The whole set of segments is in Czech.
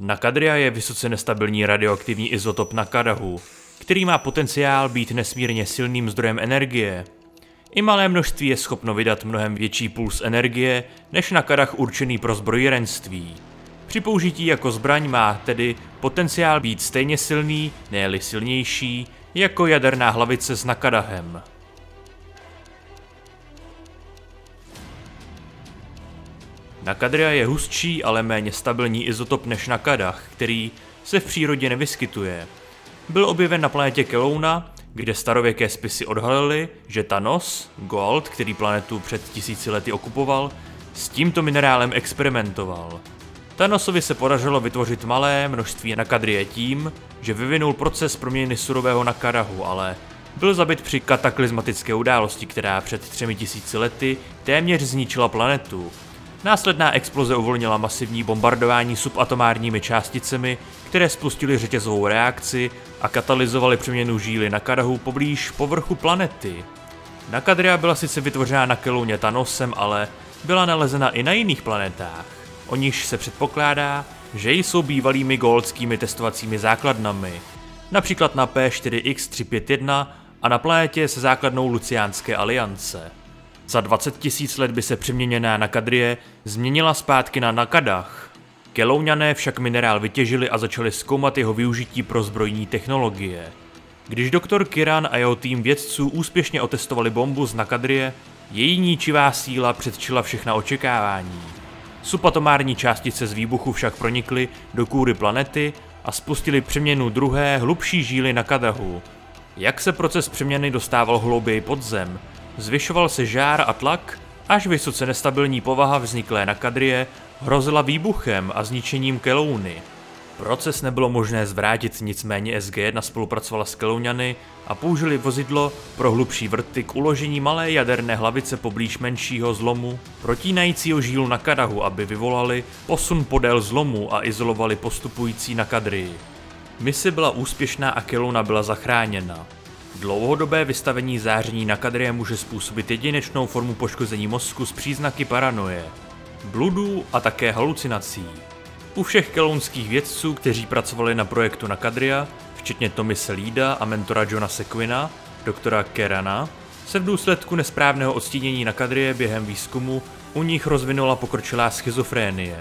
Nakadria je vysoce nestabilní radioaktivní izotop Nakadahu, který má potenciál být nesmírně silným zdrojem energie. I malé množství je schopno vydat mnohem větší puls energie než Nakadah určený pro zbrojírenství. Při použití jako zbraň má tedy potenciál být stejně silný, ne-li silnější, jako jaderná hlavice s Nakadahem. Nakadria je hustší, ale méně stabilní izotop než Nakadah, který se v přírodě nevyskytuje. Byl objeven na planetě Kelowna, kde starověké spisy odhalily, že Thanos, Goa'uld, který planetu před 1000 lety okupoval, s tímto minerálem experimentoval. Thanosovi se podařilo vytvořit malé množství Nakadrie tím, že vyvinul proces proměny surového Nakadahu, ale byl zabit při kataklizmatické události, která před 3000 lety téměř zničila planetu. Následná exploze uvolnila masivní bombardování subatomárními částicemi, které spustily řetězovou reakci a katalyzovaly přeměnu žíly Nakadahu poblíž povrchu planety. Nakadria byla sice vytvořena na Kelowně Thanosem, ale byla nalezena i na jiných planetách. O nichž se předpokládá, že jsou bývalými goa'uldskými testovacími základnami, například na P4X351 a na planetě se základnou Luciánské aliance. Za 20 000 let by se přeměněná Nakadrie změnila zpátky na Nakadah. Kelowňané však minerál vytěžili a začali zkoumat jeho využití pro zbrojní technologie. Když doktor Kiran a jeho tým vědců úspěšně otestovali bombu z Nakadrie, její ničivá síla předčila všechna očekávání. Subatomární částice z výbuchu však pronikly do kůry planety a spustily přeměnu druhé, hlubší žíly Nakadahu. Jak se proces přeměny dostával hlouběji pod zem, zvyšoval se žár a tlak, až vysoce nestabilní povaha vzniklé Nakadrie hrozila výbuchem a zničením Kelowny. Proces nebylo možné zvrátit, nicméně SG-1 spolupracovala s Kelowňany a použili vozidlo pro hlubší vrty k uložení malé jaderné hlavice poblíž menšího zlomu, protínajícího žílu Nakadahu, aby vyvolali posun podél zlomu a izolovali postupující Nakadrii. Mise byla úspěšná a Kelowna byla zachráněna. Dlouhodobé vystavení záření Nakadrie může způsobit jedinečnou formu poškození mozku s příznaky paranoje, bludů a také halucinací. U všech kelownských vědců, kteří pracovali na projektu Nakadria, včetně Tomise Leada a mentora Johna Sequina, doktora Kerana, se v důsledku nesprávného odstínění Nakadrie během výzkumu u nich rozvinula pokročilá schizofrénie.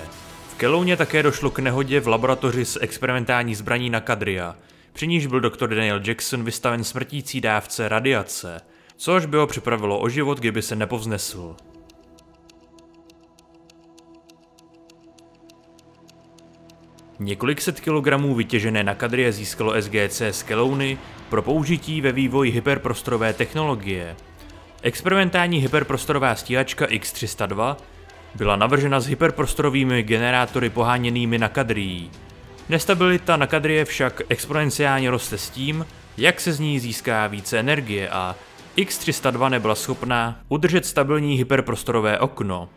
V Kelowně také došlo k nehodě v laboratoři s experimentální zbraní Nakadria, při níž byl doktor Daniel Jackson vystaven smrtící dávce radiace, což by ho připravilo o život, kdyby se nepovznesl. Několik set kilogramů vytěžené Nakadrie získalo SGC z Kelowny pro použití ve vývoji hyperprostorové technologie. Experimentální hyperprostorová stíhačka X-302 byla navržena s hyperprostorovými generátory poháněnými Nakadrií. Nestabilita Nakadrie však exponenciálně roste s tím, jak se z ní získá více energie a X-302 nebyla schopná udržet stabilní hyperprostorové okno.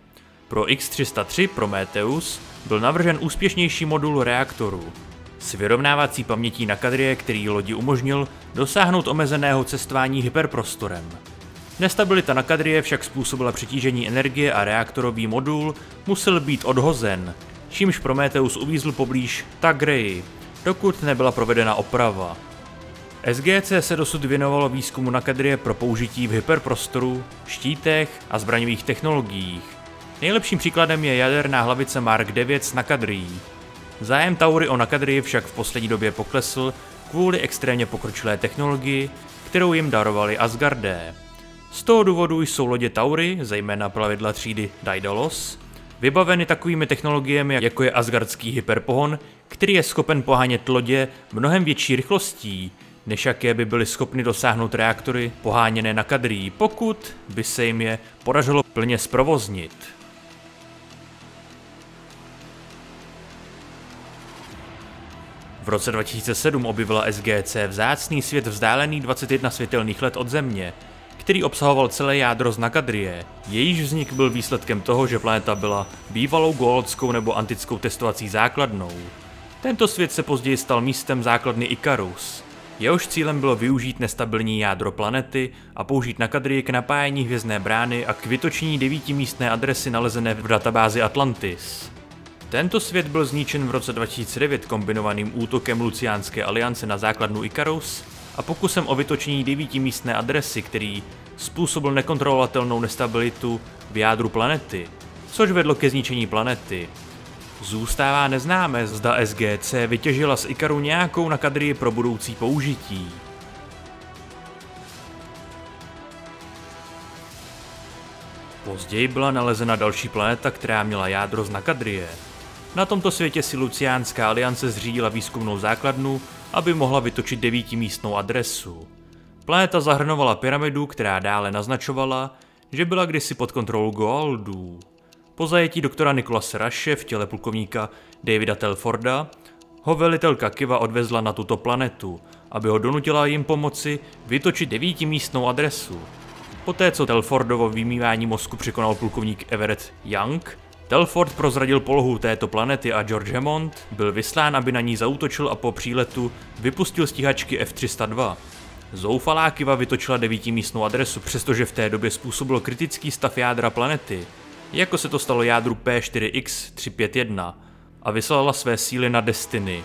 Pro X-303 Prometheus byl navržen úspěšnější modul reaktoru s vyrovnávací pamětí Nakadrie, který lodi umožnil dosáhnout omezeného cestování hyperprostorem. Nestabilita Nakadrie však způsobila přetížení energie a reaktorový modul musel být odhozen, čímž Prometheus uvízl poblíž Tagreji, dokud nebyla provedena oprava. SGC se dosud věnovalo výzkumu Nakadrie pro použití v hyperprostoru, štítech a zbraňových technologiích. Nejlepším příkladem je jaderná hlavice Mark 9 s Nakadrií. Zájem Taury o Nakadrii však v poslední době poklesl kvůli extrémně pokročilé technologii, kterou jim darovali Asgardé. Z toho důvodu jsou lodě Taury, zejména plavidla třídy Daedalus, vybaveny takovými technologiemi, jako je asgardský hyperpohon, který je schopen pohánět lodě mnohem větší rychlostí, než jaké by byly schopny dosáhnout reaktory poháněné Nakadrií, pokud by se jim je podařilo plně zprovoznit. V roce 2007 objevila SGC vzácný svět vzdálený 21 světelných let od Země, který obsahoval celé jádro z Nakadrie. Jejíž vznik byl výsledkem toho, že planeta byla bývalou goa'uldskou nebo antickou testovací základnou. Tento svět se později stal místem základny Ikarus. Jehož cílem bylo využít nestabilní jádro planety a použít Nakadrii k napájení hvězdné brány a k vytočení 9místné adresy nalezené v databázi Atlantis. Tento svět byl zničen v roce 2009 kombinovaným útokem Luciánské aliance na základnu Ikarus a pokusem o vytočení 9místné adresy, který způsobil nekontrolovatelnou nestabilitu v jádru planety, což vedlo ke zničení planety. Zůstává neznámé, zda SGC vytěžila z Ikaru nějakou nakadrii pro budoucí použití. Později byla nalezena další planeta, která měla jádro z Nakadrie. Na tomto světě si Luciánská aliance zřídila výzkumnou základnu, aby mohla vytočit 9místnou adresu. Planeta zahrnovala pyramidu, která dále naznačovala, že byla kdysi pod kontrolou Goa'uldů. Po zajetí doktora Nicolase Rushe v těle plukovníka Davida Telforda ho velitelka Kiva odvezla na tuto planetu, aby ho donutila jim pomoci vytočit 9místnou adresu. Poté, co Telfordovo vymývání mozku překonal plukovník Everett Young, Telford prozradil polohu této planety a George Hammond byl vyslán, aby na ní zaútočil a po příletu vypustil stíhačky F-302. Zoufalá Kiva vytočila 9místnou adresu, přestože v té době způsobil kritický stav jádra planety, jako se to stalo jádru P4X351, a vyslala své síly na Destiny.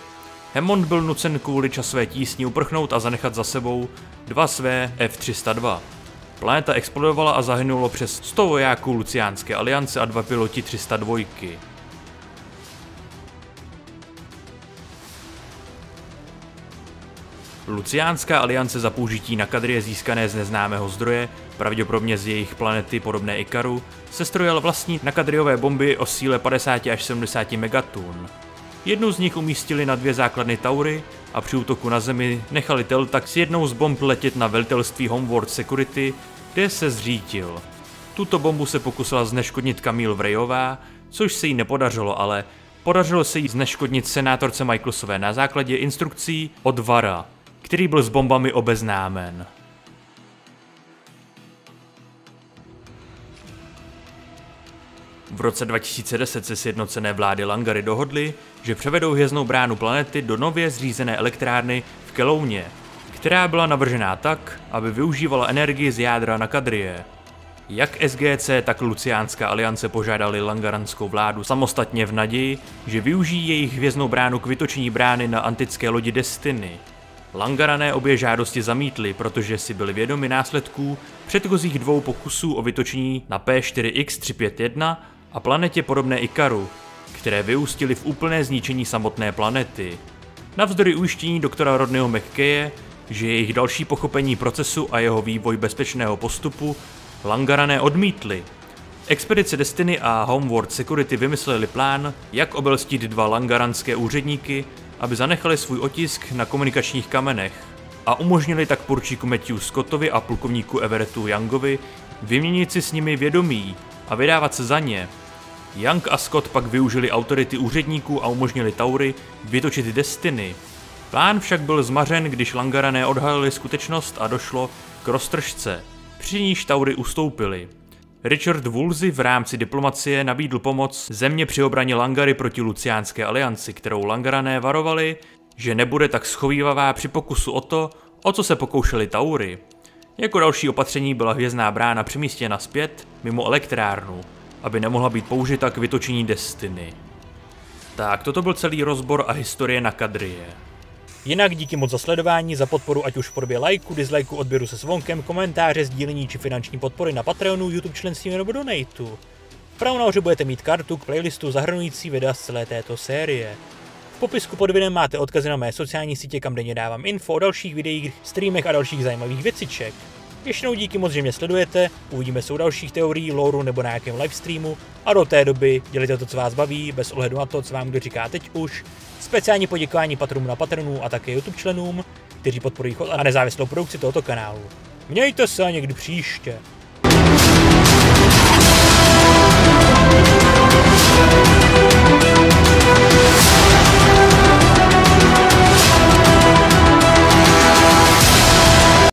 Hammond byl nucen kvůli časové tísni uprchnout a zanechat za sebou 2 své F-302. Planeta explodovala a zahynulo přes 100 vojáků Luciánské aliance a 2 piloti 302. Luciánská aliance za použití Nakadrie získané z neznámého zdroje, pravděpodobně z jejich planety podobné Ikaru, sestrojila vlastní nakadriové bomby o síle 50 až 70 megatun. Jednu z nich umístili na 2 základny Taury a při útoku na Zemi nechali Teltak s jednou z bomb letět na velitelství Homeworld Security, kde se zřítil. Tuto bombu se pokusila zneškodnit Camille Wrayová, což se jí nepodařilo, ale podařilo se jí zneškodnit senátorce Michaelsové na základě instrukcí od Vara, který byl s bombami obeznámen. V roce 2010 se sjednocené vlády Langary dohodly, že převedou hvězdnou bránu planety do nově zřízené elektrárny v Kelouně, která byla navržená tak, aby využívala energii z jádra Nakadrie. Jak SGC, tak Luciánská aliance požádali langaranskou vládu samostatně v naději, že využijí jejich hvězdnou bránu k vytočení brány na antické lodi Destiny. Langarané obě žádosti zamítli, protože si byli vědomi následků předchozích 2 pokusů o vytočení na P4X351 a planetě podobné Ikaru, které vyústily v úplné zničení samotné planety. Navzdory ujištění doktora Rodneyho McKaye, že jejich další pochopení procesu a jeho vývoj bezpečného postupu Langarané odmítli. Expedice Destiny a Homeworld Security vymysleli plán, jak obelstit 2 langaranské úředníky, aby zanechali svůj otisk na komunikačních kamenech a umožnili tak poručíku Matthew Scottovi a plukovníku Everettu Youngovi vyměnit si s nimi vědomí a vydávat se za ně. Young a Scott pak využili autority úředníků a umožnili Taury vytočit Destiny. Plán však byl zmařen, když Langarané odhalili skutečnost a došlo k roztržce, při níž Taury ustoupili. Richard Woolsey v rámci diplomacie nabídl pomoc země při obraně Langary proti Luciánské alianci, kterou Langarané varovali, že nebude tak schovívavá při pokusu o to, o co se pokoušeli Taury. Jako další opatření byla hvězdná brána přemístěna zpět mimo elektrárnu, aby nemohla být použita k vytočení Destiny. Tak, toto byl celý rozbor a historie Nakadrie. Jinak díky moc za sledování, za podporu ať už v podobě lajku, dislajku, odběru se zvonkem, komentáře, sdílení či finanční podpory na Patreonu, YouTube členství nebo donatu. Vpravo nahoře budete mít kartu k playlistu zahrnující videa z celé této série. V popisku pod videem máte odkazy na mé sociální sítě, kam denně dávám info o dalších videích, streamech a dalších zajímavých věciček. Ještě jednou díky moc, že mě sledujete, uvidíme se u dalších teorií, lore nebo na nějakém livestreamu a do té doby dělejte to, co vás baví, bez ohledu na to, co vám kdo říká teď už. Speciální poděkování patronům na Patronu a také YouTube členům, kteří podporují chod a nezávislou produkci tohoto kanálu. Mějte se někdy příště.